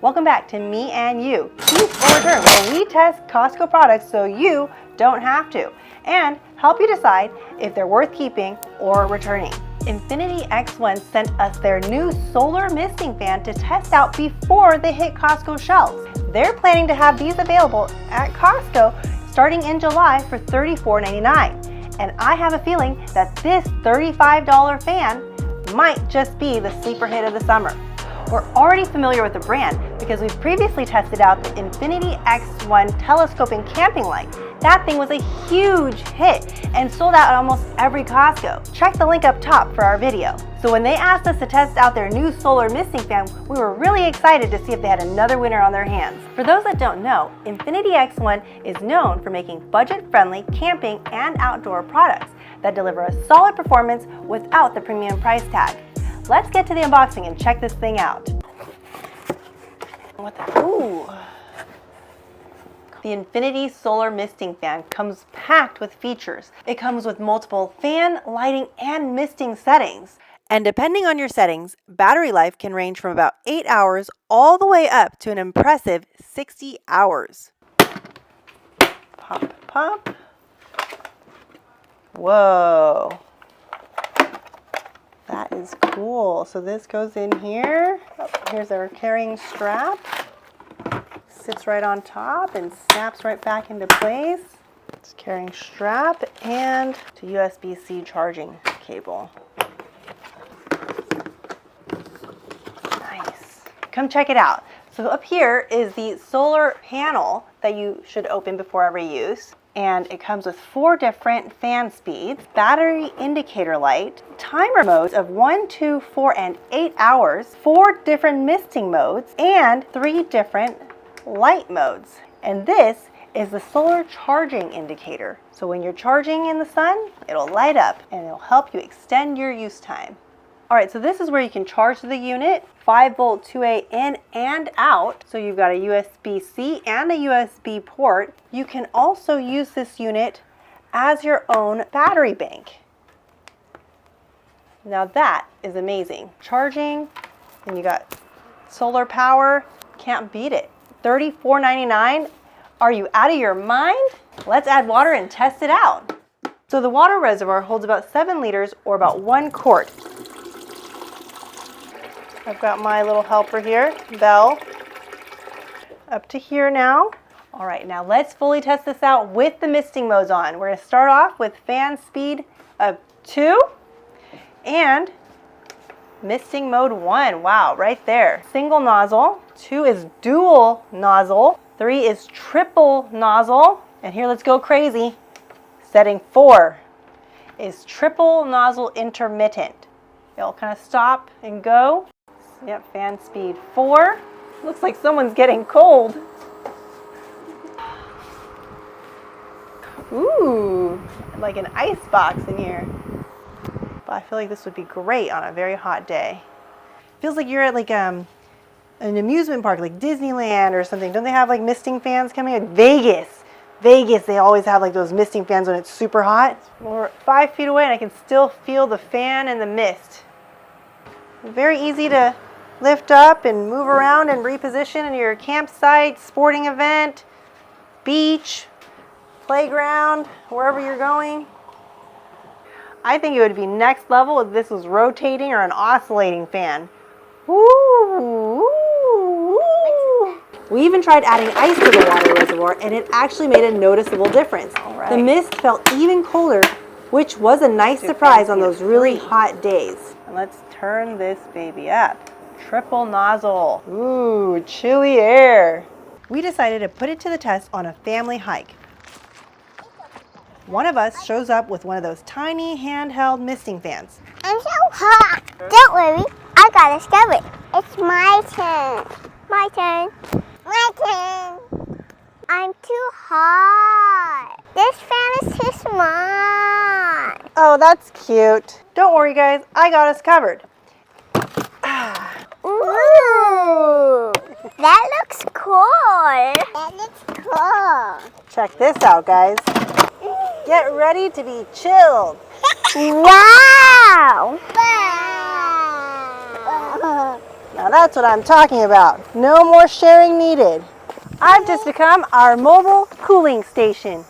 Welcome back to Me and You, Keep or Return, where we test Costco products so you don't have to, and help you decide if they're worth keeping or returning. Infinity X1 sent us their new solar misting fan to test out before they hit Costco shelves. They're planning to have these available at Costco starting in July for $34.99. And I have a feeling that this $35 fan might just be the sleeper hit of the summer. We're already familiar with the brand because we've previously tested out the Infinity X1 telescoping camping light. That thing was a huge hit and sold out at almost every Costco. Check the link up top for our video. So when they asked us to test out their new solar misting fan, we were really excited to see if they had another winner on their hands. For those that don't know, Infinity X1 is known for making budget-friendly camping and outdoor products that deliver a solid performance without the premium price tag. Let's get to the unboxing and check this thing out. What the? Ooh. The Infinity Solar Misting Fan comes packed with features. It comes with multiple fan, lighting, and misting settings. And depending on your settings, battery life can range from about 8 hours all the way up to an impressive 60 hours. Pop, pop. Whoa. That is cool. So this goes in here. Oh, here's our carrying strap. Sits right on top and snaps right back into place. It's carrying strap and to USB-C charging cable. Nice. Come check it out. So up here is the solar panel that you should open before every use. And it comes with 4 different fan speeds, battery indicator light, timer modes of 1, 2, 4, and 8 hours, 4 different misting modes, and 3 different light modes. And this is the solar charging indicator. So when you're charging in the sun, it'll light up and it'll help you extend your use time. All right, so this is where you can charge the unit, 5-volt 2A in and out. So you've got a USB-C and a USB port. You can also use this unit as your own battery bank. Now that is amazing. Charging, and you got solar power, can't beat it. $34.99? Are you out of your mind? Let's add water and test it out. So the water reservoir holds about 7 liters or about 1 quart. I've got my little helper here, Belle, up to here now. All right, now let's fully test this out with the misting modes on. We're gonna start off with fan speed of 2 and misting mode 1. Wow, right there. Single nozzle. 2 is dual nozzle. 3 is triple nozzle. And here, let's go crazy. Setting 4 is triple nozzle intermittent. It'll kind of stop and go. Yep, fan speed 4. Looks like someone's getting cold. Ooh, like an ice box in here. But I feel like this would be great on a very hot day. Feels like you're at like an amusement park, like Disneyland or something. Don't they have like misting fans coming in? Vegas, they always have like those misting fans when it's super hot. We're 5 feet away and I can still feel the fan and the mist. Very easy to lift up and move around and reposition in your campsite, sporting event, beach, playground, wherever you're going. I think it would be next level if this was rotating or an oscillating fan. Woo! We even tried adding ice to the water reservoir and it actually made a noticeable difference. Right. The mist felt even colder, which was a nice surprise on those really hot days. And let's turn this baby up. Triple nozzle. Ooh, chilly air. We decided to put it to the test on a family hike. One of us shows up with one of those tiny handheld misting fans. I'm so hot. Don't worry, I got it covered. It's my turn. My turn. My turn. I'm too hot. This fan is too small. Oh, that's cute. Don't worry, guys. I got us covered. Ooh, that looks cool. That looks cool. Check this out, guys. Get ready to be chilled. Wow. Now that's what I'm talking about. No more sharing needed. I've just become our mobile cooling station.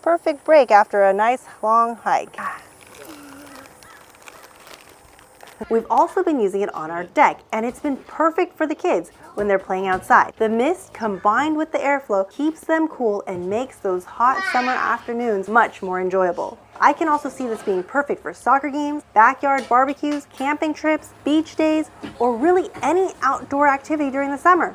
Perfect break after a nice long hike. We've also been using it on our deck, and it's been perfect for the kids when they're playing outside. The mist combined with the airflow keeps them cool and makes those hot summer afternoons much more enjoyable. I can also see this being perfect for soccer games, backyard barbecues, camping trips, beach days, or really any outdoor activity during the summer.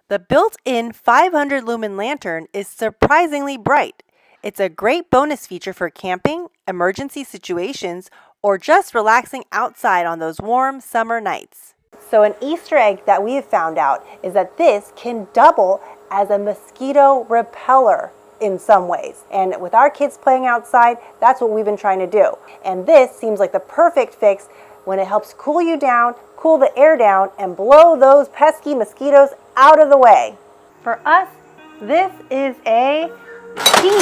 The built-in 500 lumen lantern is surprisingly bright. It's a great bonus feature for camping, emergency situations, or just relaxing outside on those warm summer nights. So an Easter egg that we have found out is that this can double as a mosquito repeller in some ways. And with our kids playing outside, that's what we've been trying to do. And this seems like the perfect fix when it helps cool you down, cool the air down, and blow those pesky mosquitoes out of the way. For us, this is a steal.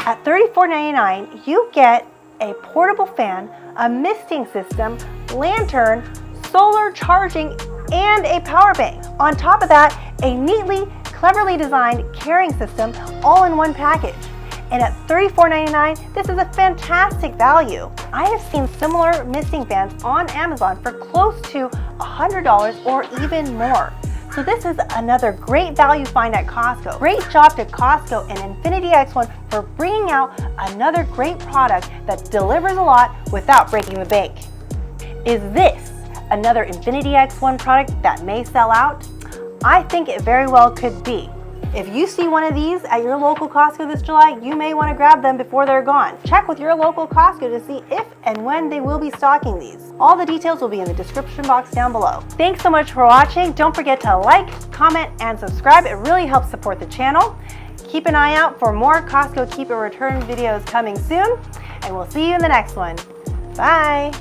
At $34.99, you get a portable fan, a misting system, lantern, solar charging, and a power bank. On top of that, a neatly, cleverly designed carrying system all in one package. And at $34.99, this is a fantastic value. I have seen similar misting fans on Amazon for close to $100 or even more. So this is another great value find at Costco. Great job to Costco and Infinity X1 for bringing out another great product that delivers a lot without breaking the bank. Is this another Infinity X1 product that may sell out? I think it very well could be. If you see one of these at your local Costco this July, you may want to grab them before they're gone. Check with your local Costco to see if and when they will be stocking these. All the details will be in the description box down below. Thanks so much for watching. Don't forget to like, comment, and subscribe. It really helps support the channel. Keep an eye out for more Costco Keep It Return videos coming soon, and we'll see you in the next one. Bye.